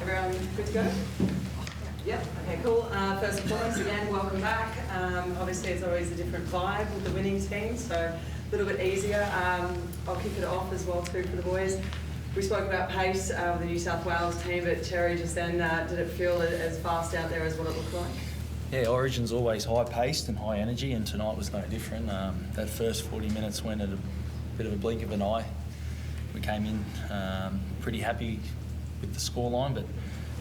Everyone good to go? Yep, okay, cool. First and foremost, again, welcome back. Obviously, it's always a different vibe with the winning team, so a little bit easier. I'll kick it off as well, too, for the boys. We spoke about pace with the New South Wales team, but Terry, just then, did it feel as fast out there as what it looked like? Yeah, Origin's always high-paced and high energy, and tonight was no different. That first 40 minutes went at a bit of a blink of an eye. We came in pretty happy with the scoreline, but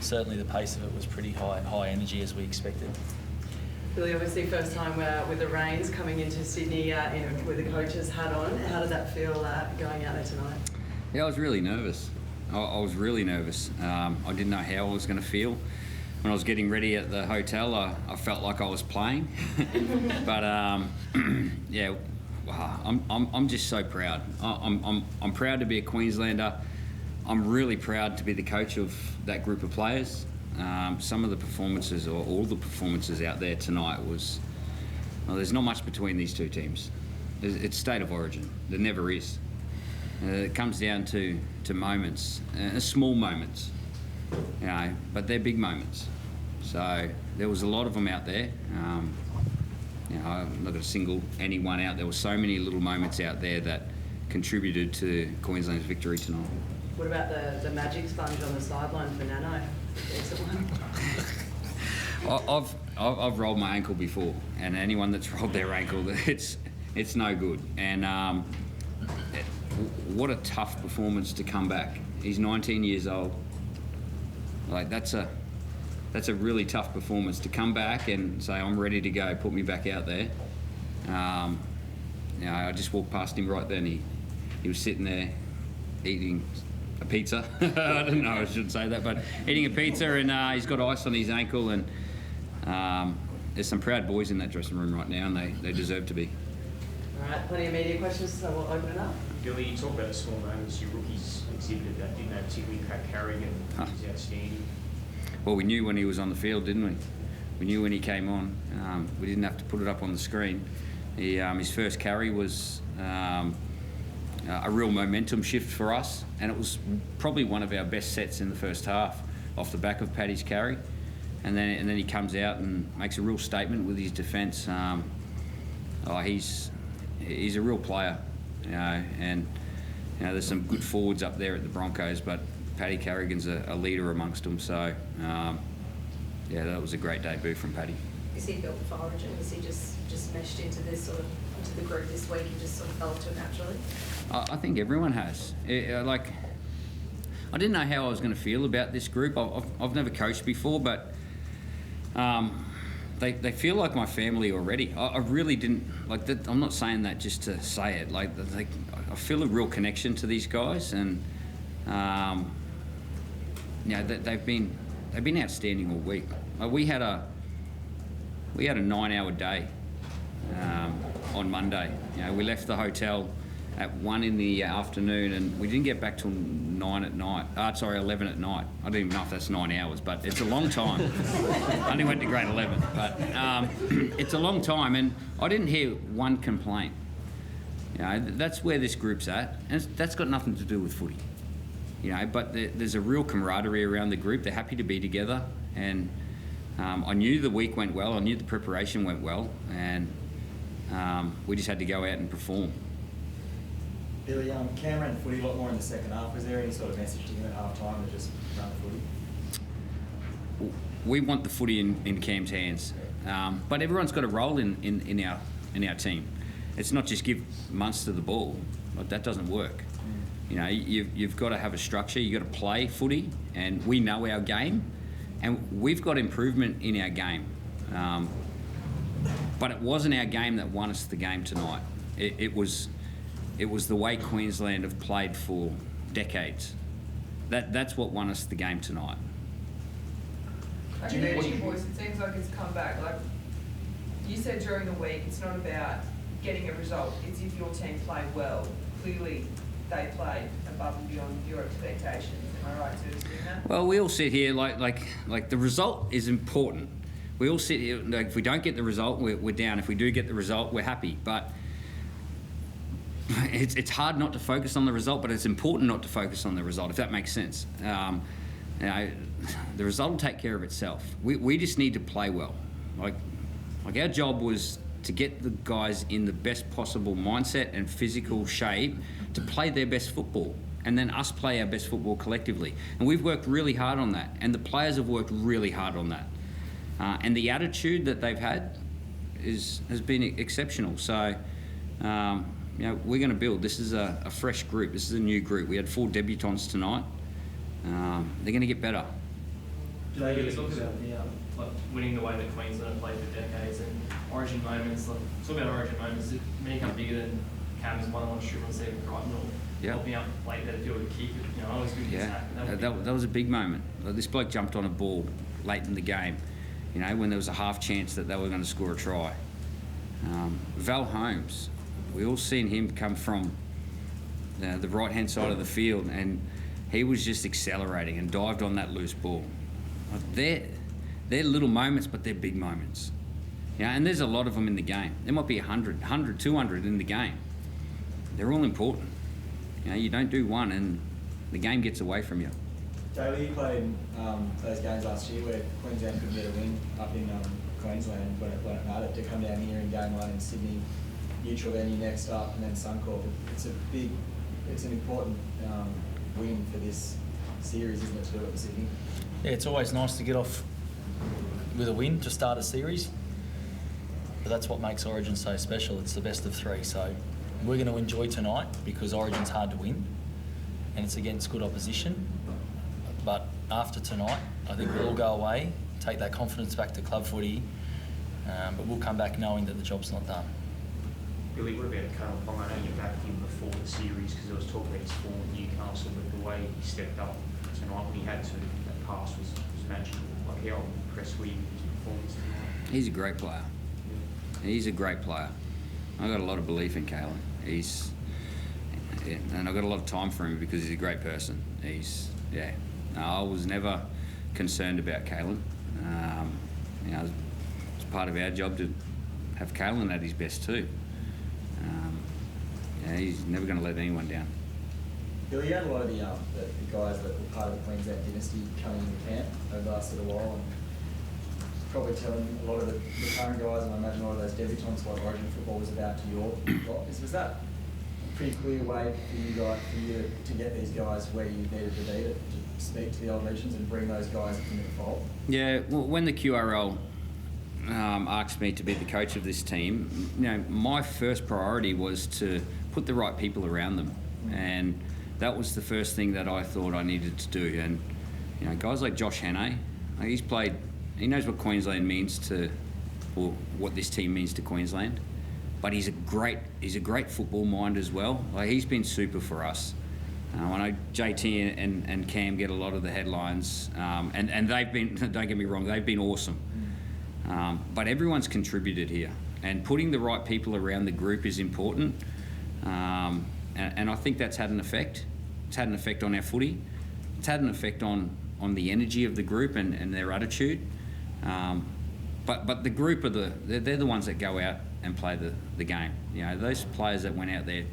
certainly the pace of it was pretty high energy as we expected. Billy, obviously first time with the Rains coming into Sydney with the coach's hat on. How did that feel going out there tonight? Yeah, I was really nervous. I was really nervous. I didn't know how I was going to feel. When I was getting ready at the hotel, I felt like I was playing. But yeah, I'm just so proud. I'm proud to be a Queenslander. I'm really proud to be the coach of that group of players. Some of the performances, or all the performances out there tonight was, well, there's not much between these two teams. It's state of origin. There never is. It comes down to moments, small moments, you know, but they're big moments. So there was a lot of them out there. You know, I'm not going to single anyone out. There were so many little moments out there that contributed to Queensland's victory tonight. What about the magic sponge on the sideline for Nano? I've rolled my ankle before, and anyone that's rolled their ankle, it's no good. And what a tough performance to come back. He's 19 years old. Like that's a really tough performance to come back and say, I'm ready to go, put me back out there. You know, I just walked past him right then. He was sitting there eating a pizza. I don't know, I shouldn't say that, but eating a pizza, and he's got ice on his ankle, and there's some proud boys in that dressing room right now, and they deserve to be. All right, plenty of media questions, so we'll open it up. Billy, you talk about the small moments your rookies exhibited that, didn't they? Particularly Pat Carrigan, was outstanding. Well, we knew when he was on the field, didn't we? We knew when he came on. We didn't have to put it up on the screen. His first carry was a real momentum shift for us, and it was probably one of our best sets in the first half off the back of Paddy's carry. And then he comes out and makes a real statement with his defence. He's a real player, you know, and you know, there's some good forwards up there at the Broncos, but Paddy Carrigan's a leader amongst them. So yeah, that was a great debut from Paddy. Is he built for Origin? Is he just meshed into this sort of into the group this week and just sort of fell to it naturally? I think everyone has. Like, I didn't know how I was going to feel about this group. I've never coached before, but they feel like my family already. I really didn't like that. I'm not saying that just to say it. Like, I feel a real connection to these guys, and you know, they've been outstanding all week. We had a 9-hour day on Monday. You know, we left the hotel at 1 in the afternoon, and we didn't get back till 11 at night. I don't even know if that's 9 hours, but it's a long time. I only went to grade 11, but it's a long time, and I didn't hear one complaint. You know, that's where this group's at, and that's got nothing to do with footy. You know, but there's a real camaraderie around the group. They're happy to be together, and I knew the week went well. I knew the preparation went well, and we just had to go out and perform. Billy, Cam ran the footy a lot more in the second half. Was there any sort of message to him at half time to just run the footy? We want the footy in Cam's hands, but everyone's got a role in our team. It's not just give Munster the ball. Like, that doesn't work. You know, you've got to have a structure. You've got to play footy, and we know our game, and we've got improvement in our game. But it wasn't our game that won us the game tonight. It was the way Queensland have played for decades. That's what won us the game tonight. I can hear your voice. It seems like it's come back. Like you said during the week, it's not about getting a result. It's if your team played well. Clearly, they played above and beyond your expectations. Am I right to assume that? Well, we all sit here like the result is important. We all sit here like, if we don't get the result, we're down. If we do get the result, we're happy. But it's hard not to focus on the result, but it's important not to focus on the result, if that makes sense. You know, the result will take care of itself. We just need to play well. Like our job was to get the guys in the best possible mindset and physical shape to play their best football, and then us play our best football collectively. And we've worked really hard on that, and the players have worked really hard on that. And the attitude that they've had has been exceptional. So, you know, we're going to build. This is a fresh group. This is a new group. We had 4 debutants tonight. They're going to get better. Today you talked about the like winning the way that Queensland have played for decades and origin moments. Like, talk about origin moments. Many come bigger than Cam's one-on-one strip on Stephen Crichton or helping out late there to do a kick. You know, always good attack. That was a big moment. This bloke jumped on a ball late in the game. You know, when there was a half chance that they were going to score a try. Val Holmes, we all seen him come from the right-hand side of the field, and he was just accelerating and dived on that loose ball. They're little moments, but they're big moments. Yeah, and there's a lot of them in the game. There might be 100, 200 in the game. They're all important. You know, you don't do one and the game gets away from you. Daly, you played those games last year where Queensland couldn't get a win up in Queensland when it mattered, to come down here in game 1 in Sydney, neutral venue next up, and then Suncorp. It's an important win for this series, isn't it, to do it for Sydney? Yeah, it's always nice to get off with a win to start a series, but that's what makes Origin so special. It's the best of 3, so we're going to enjoy tonight because Origin's hard to win and it's against good opposition. But after tonight, I think we'll all go away, take that confidence back to club footy, but we'll come back knowing that the job's not done. Billy, what about Carl Pong? I know you backed him before the series because there was talk about his form at Newcastle, but the way he stepped up tonight when he had to, that pass was magical. Like, how impressed were you with his performance tonight? He's a great player. He's a great player. I've got a lot of belief in Kalen. And I've got a lot of time for him because he's a great person. I was never concerned about Kalen. You know, it's part of our job to have Kalen at his best too. He's never going to let anyone down. Billy, you had a lot of the guys that were part of the Queensland dynasty coming into camp over the last little while, and probably telling a lot of the current guys, and I imagine a lot of those debutants, what Origin football was about to your guys. Was that a pretty clear way for you to get these guys where you needed to be, to speak to the old legends and bring those guys into the fold? Yeah, well, when the QRL asked me to be the coach of this team, you know, my first priority was to put the right people around them, and that was the first thing that I thought I needed to do. And you know, guys like Josh Hannay, he knows what Queensland means to, or what this team means to Queensland, but he's a great football mind as well. Like, he's been super for us. I know JT and Cam get a lot of the headlines, and they've been, don't get me wrong, they've been awesome. But everyone's contributed here, and putting the right people around the group is important. And I think that's had an effect. It's had an effect on our footy. It's had an effect on the energy of the group and their attitude. But the group they're the ones that go out and play the game. You know, those players that went out there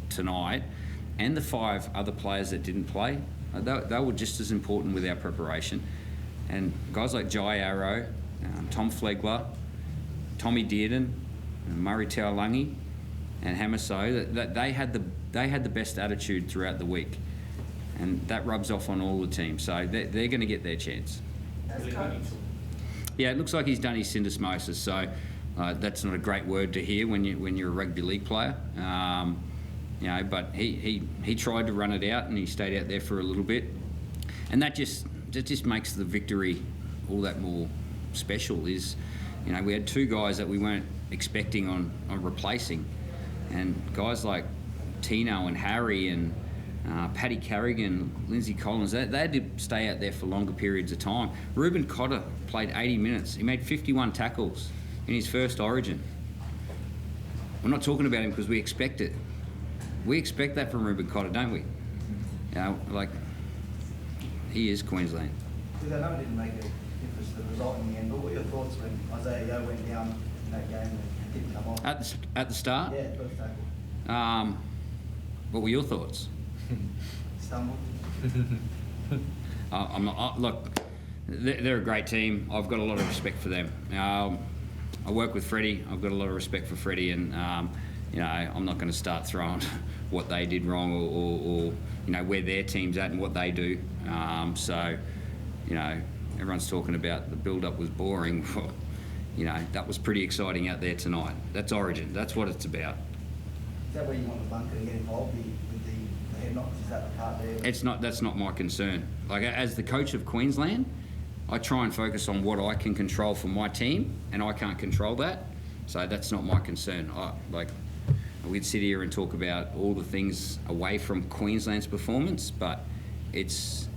tonight, and the 5 other players that didn't play, they were just as important with our preparation. And guys like Jai Arrow, Tom Flegler, Tommy Dearden, Murray Taulagi, and Hamaso, that they had the best attitude throughout the week, and that rubs off on all the teams. So they're going to get their chance. Yeah, it looks like he's done his syndesmosis. So that's not a great word to hear when you're a rugby league player. You know, but he tried to run it out, and he stayed out there for a little bit, and that just makes the victory all that more special. Is, you know, we had 2 guys that we weren't expecting on replacing. And guys like Tino and Harry and Paddy Carrigan, Lindsay Collins, they had to stay out there for longer periods of time. Reuben Cotter played 80 minutes. He made 51 tackles in his first Origin. We're not talking about him because we expect it. We expect that from Reuben Cotter, don't we? You know, like, he is Queensland. Because I know it didn't make a difference to the result in the end, but what were your thoughts when Isaiah Yeo went down in that game and didn't come off? At the start? Yeah, first tackle. What were your thoughts? Stumbled. I'm not, look, they're a great team. I've got a lot of respect for them. I work with Freddie. I've got a lot of respect for Freddie, and you know, I'm not going to start throwing what they did wrong or you know, where their team's at and what they do. So, you know, everyone's talking about the build-up was boring. You know, that was pretty exciting out there tonight. That's Origin. That's what it's about. Is that where you want the bunker to get involved with the head knocks? Is that the part there? It's not. That's not my concern. Like, as the coach of Queensland, I try and focus on what I can control for my team, and I can't control that. So that's not my concern. We'd sit here and talk about all the things away from Queensland's performance, but it's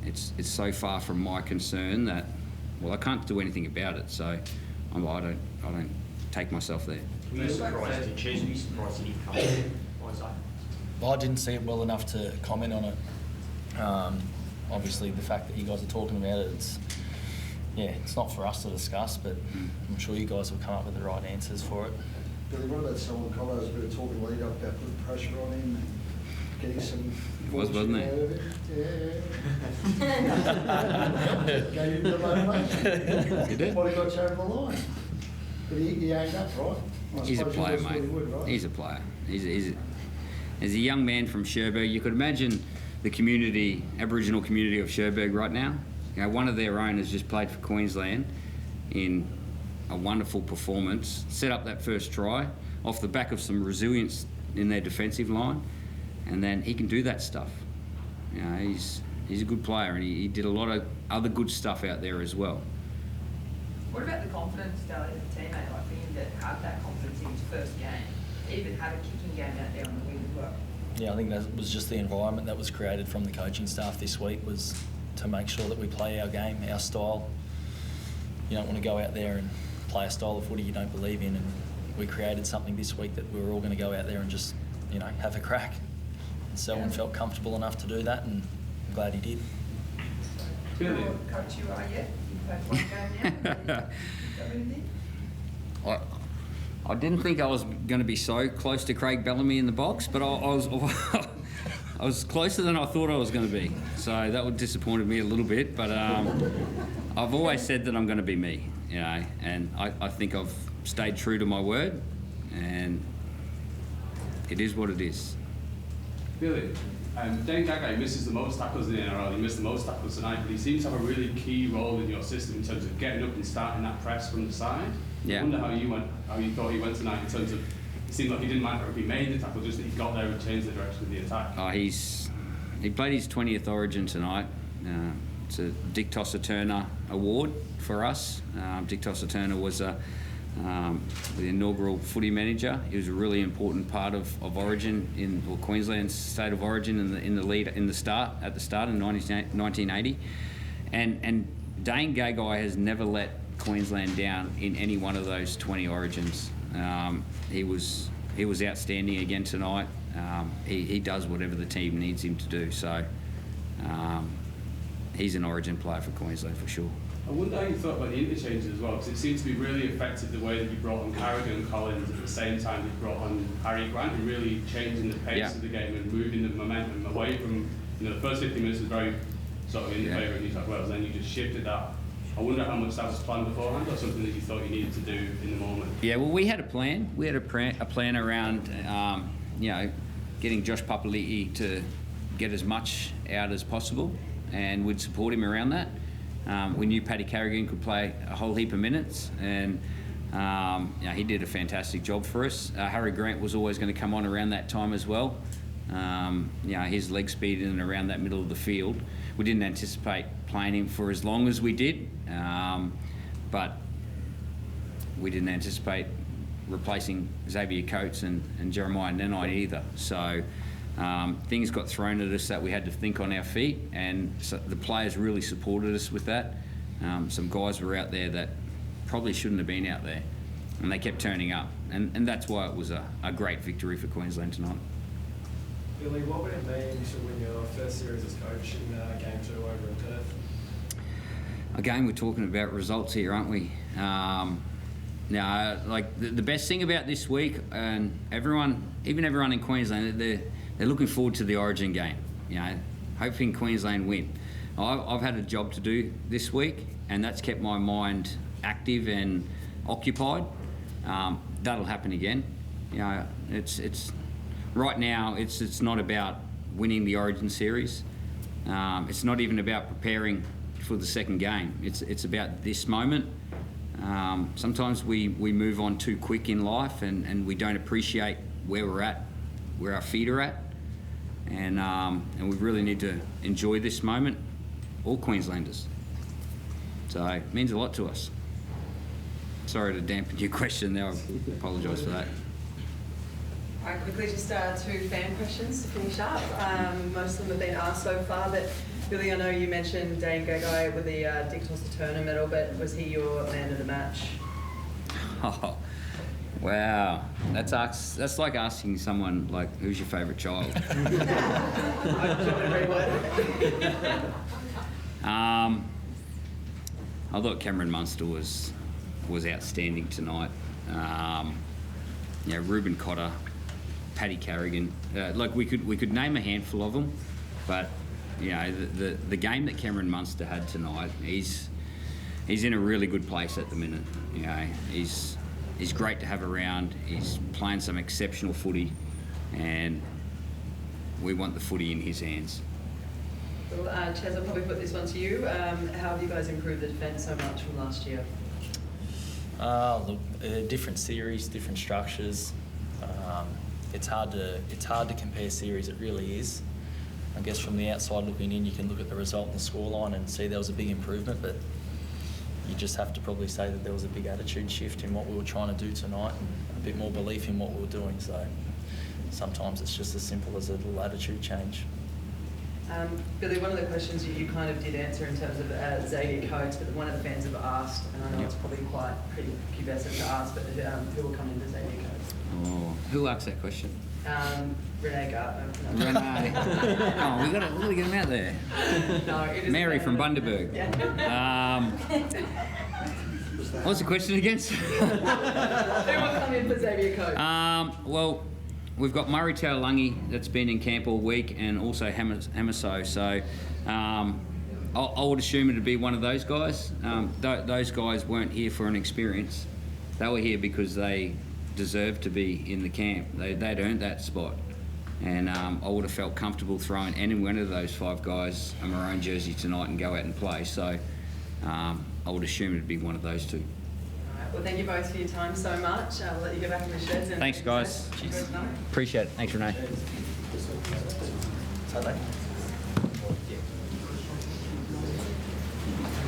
so far from my concern that, well, I can't do anything about it. So I don't take myself there. Were you surprised? Were you surprised he didn't come in? Why is that? I didn't see it well enough to comment on it. Obviously, the fact that you guys are talking about it, it's not for us to discuss, but I'm sure you guys will come up with the right answers for it. Billy, what about someone, Colin, was a bit of talk and lead up about putting pressure on him and getting some... Wasn't it? Out of it. Yeah. Gave him the motivation. He did. What he got you over the line. But he aimed up, right? He's a player, mate. Right? He's a player. He's a young man from Cherbourg. You could imagine the community, Aboriginal community of Cherbourg right now. You know, one of their own has just played for Queensland in a wonderful performance, set up that first try off the back of some resilience in their defensive line, and then he can do that stuff. You know, he's a good player, and he did a lot of other good stuff out there as well. What about the confidence, Daly, as a teammate, like for him to have that confidence in his first game, even had a kicking game out there on the wing as well? Yeah, I think that was just the environment that was created from the coaching staff this week, was to make sure that we play our game, our style. You don't want to go out there and play a style of footy you don't believe in, and we created something this week that we were all going to go out there and just, you know, have a crack. And Selwyn felt comfortable enough to do that, and I'm glad he did. Billy. Coach, you are yet? You've had one game now. Got anything? I didn't think I was going to be so close to Craig Bellamy in the box, but I was closer than I thought I was going to be. So that would disappointed me a little bit, but I've always said that I'm going to be me, you know, and I think I've stayed true to my word, and it is what it is. Billy, Dane Gagai misses the most tackles in the NRL. He missed the most tackles tonight, but he seems to have a really key role in your system in terms of getting up and starting that press from the side. Yeah. I wonder how you thought he went tonight in terms of, it seemed like he didn't matter if he made the tackle, just that he got there and changed the direction of the attack. He played his 20th Origin tonight. It's a Dick Tosser-Turner award for us. Dick Tosser-Turner was the inaugural footy manager. He was a really important part of Origin Queensland's state of origin at the start in 1980, and Dane Gagai has never let Queensland down in any one of those 20 Origins. He was outstanding again tonight. He does whatever the team needs him to do. So he's an Origin player for Queensland for sure. I wonder how you thought about the interchanges as well, because it seemed to be really effective the way that you brought on Carrigan and Collins at the same time that you brought on Harry Grant, and really changing the pace of the game and moving the momentum away from, you know, the first 50 minutes was very sort of in favour of New South Wales, then you just shifted that. I wonder how much that was planned beforehand, or something that you thought you needed to do in the moment. Yeah, well, we had a plan. We had a plan around, you know, getting Josh Papali'i to get as much out as possible, and we'd support him around that. We knew Paddy Carrigan could play a whole heap of minutes, and you know, he did a fantastic job for us. Harry Grant was always going to come on around that time as well. You know, his leg speed in and around that middle of the field. We didn't anticipate playing him for as long as we did, but we didn't anticipate replacing Xavier Coates and Jeremiah Nenai either. So things got thrown at us that we had to think on our feet, and so the players really supported us with that. Some guys were out there that probably shouldn't have been out there, and they kept turning up, and that's why it was a great victory for Queensland tonight. Billy, what would it mean to win your first series as coach in Game 2 over in Perth? Again, we're talking about results here, aren't we? Now, like the best thing about this week, and everyone in Queensland, they're looking forward to the Origin game. You know, hoping Queensland win. I've had a job to do this week, and that's kept my mind active and occupied. That'll happen again. You know, it's right now. It's not about winning the Origin series. It's not even about preparing for the second game. It's about this moment. Sometimes we move on too quick in life, and we don't appreciate where we're at, where our feet are at, and we really need to enjoy this moment, all Queenslanders. So it means a lot to us. Sorry to dampen your question there, I apologise for that. All right, quickly, just 2 fan questions to finish up. Most of them have been asked so far, but Billy, I know you mentioned Dane Gagai with the Dick Tosser Turner medal, but was he your man of the match? Oh, wow. That's like asking someone, like, who's your favourite child? I thought Cameron Munster was outstanding tonight. Ruben Cotter, Paddy Carrigan. Like we could name a handful of them, but you know the game that Cameron Munster had tonight, he's in a really good place at the minute. You know, he's great to have around. He's playing some exceptional footy, and we want the footy in his hands. Well, Chaz, I'll probably put this one to you. How have you guys improved the defence so much from last year? Look, different series, different structures. It's hard to compare series. It really is. I guess from the outside looking in, you can look at the result and the scoreline and see there was a big improvement, but you just have to probably say that there was a big attitude shift in what we were trying to do tonight and a bit more belief in what we were doing. So sometimes it's just as simple as a little attitude change. Billy, one of the questions you kind of did answer in terms of Xavier Coates, but one of the fans have asked, and I know it's probably quite pretty pubescent to ask, but who will come into Xavier Coates? Oh, who asked that question? Renee Gartner. Renee. Oh, we got to get him out there. No, it is Mary from Bundaberg. Yeah. What's the question again? Who will come in for Xavier Coates? Well, we've got Murray Taulagi that's been in camp all week, and also Hamiso. So I would assume it'd be one of those guys. Those guys weren't here for an experience. They were here because they deserved to be in the camp. They'd earned that spot. And I would have felt comfortable throwing any one of those 5 guys a maroon jersey tonight and go out and play. So I would assume it'd be one of those 2. Well, thank you both for your time so much. I'll let you go back in the sheds. And Thanks, guys. Appreciate it. Thanks, Renee. So,